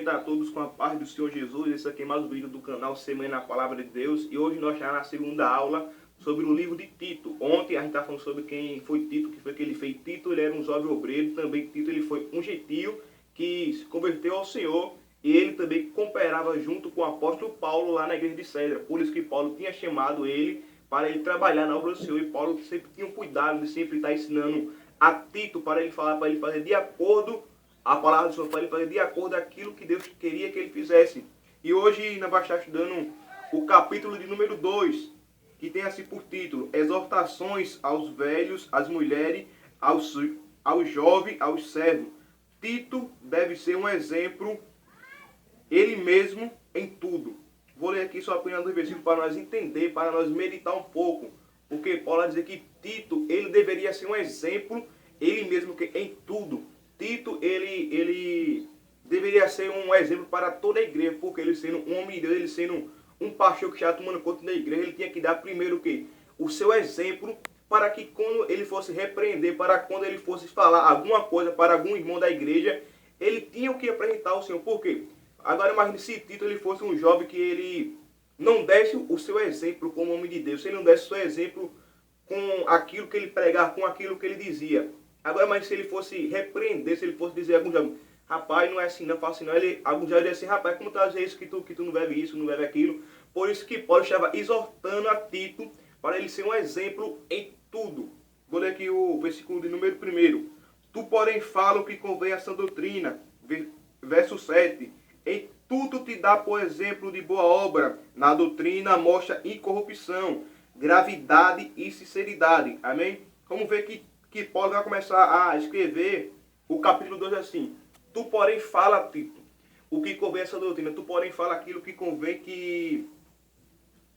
cumprimento a todos com a paz do Senhor Jesus. Esse aqui é mais um vídeo do canal Semana na Palavra de Deus. E hoje nós estamos na segunda aula sobre o livro de Tito. Ontem a gente estava falando sobre quem foi Tito, que foi que ele fez. Tito, ele era um jovem obreiro. Também Tito, ele foi um gentio que se converteu ao Senhor. E ele também cooperava junto com o apóstolo Paulo lá na igreja de César. Por isso que Paulo tinha chamado ele para ele trabalhar na obra do Senhor. E Paulo sempre tinha um cuidado de sempre estar ensinando a Tito para ele falar, para ele fazer de acordo a palavra do Senhor, para ele fazer de acordo com aquilo que Deus queria que ele fizesse. E hoje nós vamos estar estudando o capítulo de número 2, que tem assim por título: Exortações aos velhos, às mulheres, aos jovens, aos servos. Tito deve ser um exemplo, ele mesmo, em tudo. Vou ler aqui só apenas dois versículos para nós entender, para nós meditar um pouco. Porque Paulo vai dizer que Tito, ele deveria ser um exemplo, ele mesmo, que em tudo. Tito, ele deveria ser um exemplo para toda a igreja, porque ele sendo um homem de Deus, ele sendo um pastor que está tomando conta da igreja, ele tinha que dar primeiro o quê? O seu exemplo, para que quando ele fosse repreender, para quando ele fosse falar alguma coisa para algum irmão da igreja, ele tinha o que apresentar ao Senhor. Por quê? Agora imagine se Tito ele fosse um jovem que ele não desse o seu exemplo como homem de Deus, se ele não desse o seu exemplo com aquilo que ele pregava, com aquilo que ele dizia. Agora, mas se ele fosse repreender, se ele fosse dizer a algum jovem, rapaz, não é assim, não faça assim, não. Algum jovem diria assim, rapaz, como tu vai dizer isso, que tu não bebe isso, não bebe aquilo. Por isso que Paulo estava exortando a Tito para ele ser um exemplo em tudo. Vou ler aqui o versículo de número 1. Tu, porém, fala o que convém a sã doutrina. Verso 7. Em tudo te dá por exemplo de boa obra. Na doutrina mostra incorrupção, gravidade e sinceridade. Amém? Vamos ver que Paulo vai começar a escrever o capítulo 2 assim. Tu, porém, fala, Tito, o que convém essa doutrina. Tu, porém, fala aquilo que convém que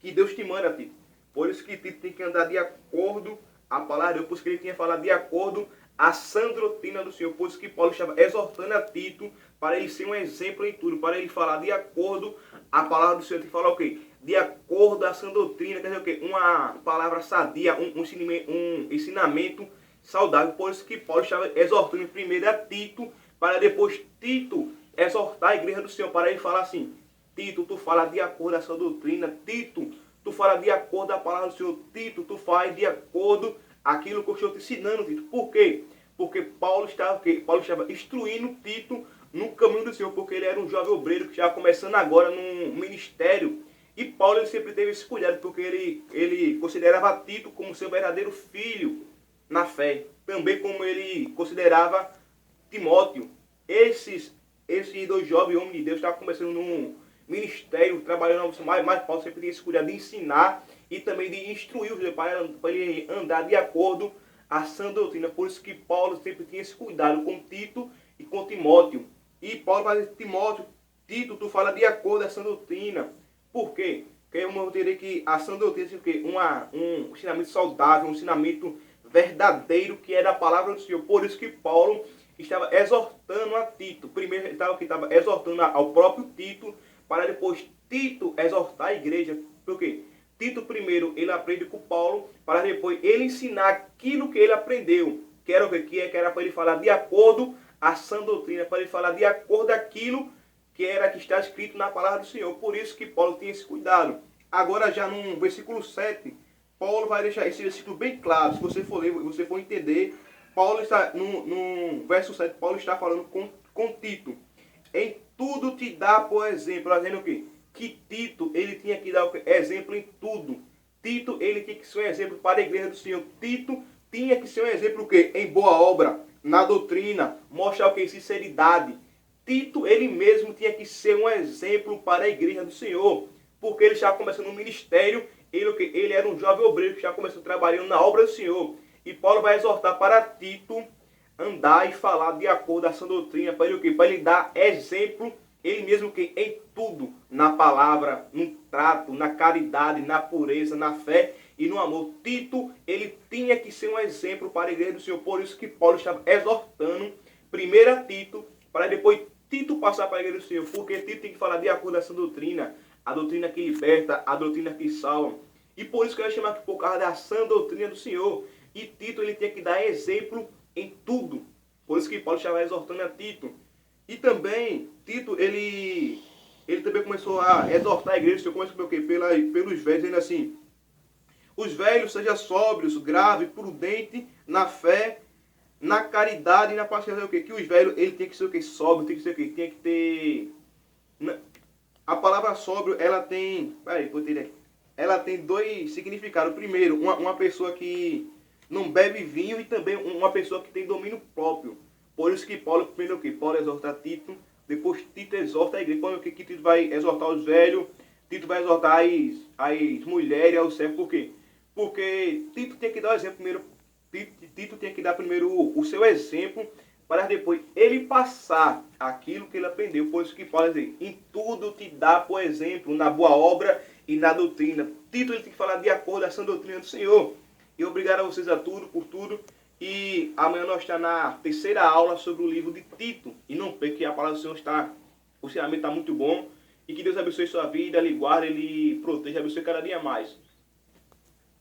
Deus te manda, Tito. Por isso que Tito tem que andar de acordo à palavra de Deus. Por isso que ele tinha falado de acordo à sã doutrina do Senhor. Por isso que Paulo estava exortando a Tito para ele ser um exemplo em tudo. Para ele falar de acordo à palavra do Senhor. Tem que falar o quê? De acordo à sã doutrina. Quer dizer o quê? Uma palavra sadia, um ensinamento saudável. Por isso que Paulo estava exortando primeiro a Tito, para depois Tito exortar a igreja do Senhor, para ele falar assim: Tito, tu fala de acordo com essa doutrina. Tito, tu fala de acordo com a palavra do Senhor. Tito, tu faz de acordo com aquilo que eu estou te ensinando, Tito. Por quê? Porque Paulo estava instruindo Tito no caminho do Senhor, porque ele era um jovem obreiro que estava começando agora num ministério. E Paulo ele sempre teve esse cuidado, porque ele considerava Tito como seu verdadeiro filho na fé, também como ele considerava Timóteo. Esses dois jovens homens de Deus estavam começando num ministério, trabalhando, mas Paulo sempre tinha esse cuidado de ensinar e também de instruir os para ele andar de acordo à sã doutrina. Por isso que Paulo sempre tinha esse cuidado com Tito e com Timóteo. E Paulo vai dizer: Timóteo, Tito, tu fala de acordo à sã doutrina. Por quê? Porque eu mostrei que a sã doutrina é um ensinamento saudável, um ensinamento verdadeiro, que é da palavra do Senhor. Por isso que Paulo estava exortando a Tito. Primeiro ele estava exortando ao próprio Tito, para depois Tito exortar a igreja. Por quê? Tito primeiro ele aprende com Paulo, para depois ele ensinar aquilo que ele aprendeu. Que era para ele falar de acordo à sã doutrina, para ele falar de acordo àquilo que está escrito na palavra do Senhor. Por isso que Paulo tem esse cuidado. Agora já no versículo 7, Paulo vai deixar esse versículo bem claro. Se você for ler, você for entender, Paulo está, no verso 7, Paulo está falando com Tito. Em tudo te dá por exemplo. Dizendo o quê? Que Tito, ele tinha que dar exemplo em tudo. Tito, ele tinha que ser um exemplo para a igreja do Senhor. Tito tinha que ser um exemplo o quê? Em boa obra, na doutrina, mostrar o quê? Sinceridade. Tito, ele mesmo tinha que ser um exemplo para a igreja do Senhor. Porque ele estava começando um ministério. Ele era um jovem obreiro que já começou trabalhando na obra do Senhor. E Paulo vai exortar para Tito andar e falar de acordo com a sã doutrina, para ele o quê? Para ele dar exemplo, ele mesmo que em tudo, na palavra, no trato, na caridade, na pureza, na fé e no amor. Tito, ele tinha que ser um exemplo para a igreja do Senhor. Por isso que Paulo estava exortando primeiro a Tito, para depois Tito passar para a igreja do Senhor. Porque Tito tem que falar de acordo com essa doutrina, a doutrina que liberta, a doutrina que salva. E por isso que eu ia chamar aqui por causa da sã doutrina do Senhor. E Tito ele tinha que dar exemplo em tudo. Por isso que Paulo estava exortando a Tito. E também, Tito, ele também começou a exortar a igreja, começa pelo quê? Pelos velhos, dizendo assim, os velhos sejam sóbrios, graves, prudentes na fé, na caridade e na paciência. O quê? Que os velhos, ele tem que ser o quê? Sóbrio, tem que ser o quê? Tem que ter... A palavra sóbrio, ela tem... Peraí, ela tem dois significados. Primeiro, uma pessoa que não bebe vinho e também uma pessoa que tem domínio próprio. Por isso que Paulo, primeiro o que? Paulo exorta Tito, depois Tito exorta a igreja. Quando que Tito vai exortar os velhos, Tito vai exortar as mulheres, aos servos. Por quê? Porque Tito tem que dar o exemplo primeiro. Tito tem que dar primeiro o seu exemplo, para depois ele passar aquilo que ele aprendeu. Por isso que Paulo diz, em tudo te dá por exemplo, na boa obra e na doutrina. Tito ele tem que falar de acordo com essa doutrina do Senhor. E obrigado a vocês a tudo, por tudo. E amanhã nós estamos na terceira aula sobre o livro de Tito. E não perca que a palavra do Senhor está, o ensinamento está muito bom. E que Deus abençoe sua vida, Ele guarde, Ele proteja, abençoe cada dia mais.